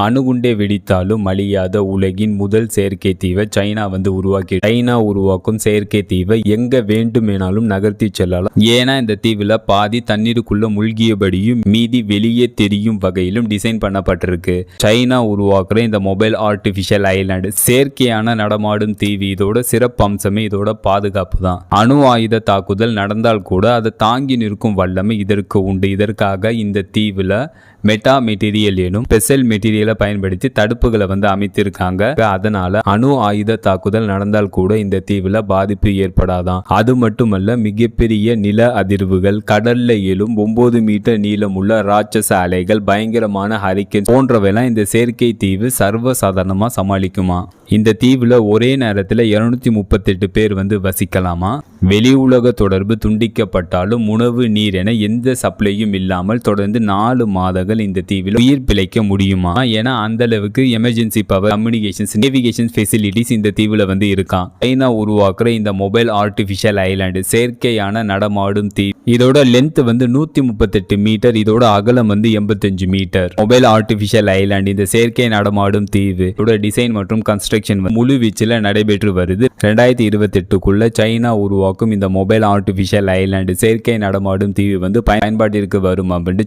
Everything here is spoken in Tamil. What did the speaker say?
அணுகுண்டே வெடித்தாலும் அழியாத உலகின் முதல் செயற்கை தீவை சைனா உருவாக்கி சைனா உருவாக்கும் செயற்கை தீவை எங்க வேண்டுமானாலும் நகர்த்தி செல்லலாம். ஏன்னா இந்த தீவுல பாதி தண்ணீருக்குள்ள மூழ்கியபடியும் மீதி வெளியே தெரியும் வகையிலும் டிசைன் பண்ணப்பட்டிருக்கு. சைனா உருவாக்குற இந்த மொபைல் ஆர்டிபிஷியல் ஐலாண்டு செயற்கையான நடமாடும் தீவு. இதோட சிறப்பு அம்சமே இதோட பாதுகாப்பு தான். அணு ஆயுத தாக்குதல் நடந்தால் கூட அதை தாங்கி நிற்கும் வல்லமை இதற்கு உண்டு. இதற்காக இந்த தீவுல மெட்டா மெட்டீரியல் எனும் ஸ்பெஷல் மெட்டீரியலை பயன்படுத்தி தடுப்புகளை அமைத்திருக்காங்க. அதனால அணு ஆயுத தாக்குதல் நடந்தால் கூட இந்த தீவுல பாதிப்பு ஏற்படாதான். அது மட்டுமல்ல, மிகப்பெரிய நில அதிர்வுகள், கடல்ல எழும் 9 மீட்டர் நீளமுள்ள ராட்சச அலைகள், பயங்கரமான ஹரிக்கேன் போன்றவையெல்லாம் இந்த செயற்கை தீவு சர்வசாதாரணமா சமாளிக்குமா. இந்த தீவுல ஒரே நேரத்தில் 238 பேர் வசிக்கலாமா. வெளி உலக தொடர்பு துண்டிக்கப்பட்டாலும் உணவு, நீர் என எந்த சப்ளையும் இல்லாமல் தொடர்ந்து 4 மாதங்கள் இந்த தீவில் உயிர் பிழைக்க முடியுமா. ஏன்னா அந்த அளவுக்கு emergency power, communications, navigation facilities இந்த தீவுல இருக்கான். சைனா உருவாக்குற இந்த மொபைல் ஆர்டிபிஷியல் ஐலாண்டு செயற்கையான நடமாடும் தீவு. இதோட லென்த் 138 மீட்டர், இதோட அகலம் 85 மீட்டர். மொபைல் ஆர்டிபிஷியல் ஐலாண்டு இந்த செயற்கை நடமாடும் தீவு டிசைன் மற்றும் கன்ஸ்ட்ரக்ஷன் முழு வீச்சில் நடைபெற்று வருது. 2028க்குள்ள சைனா உருவாக்கும் இந்த மொபைல் ஆர்டிபிஷியல் ஐலாண்டு செயற்கை நடமாடும் தீவு பயன்பாட்டிற்கு வரும் அப்படின்னு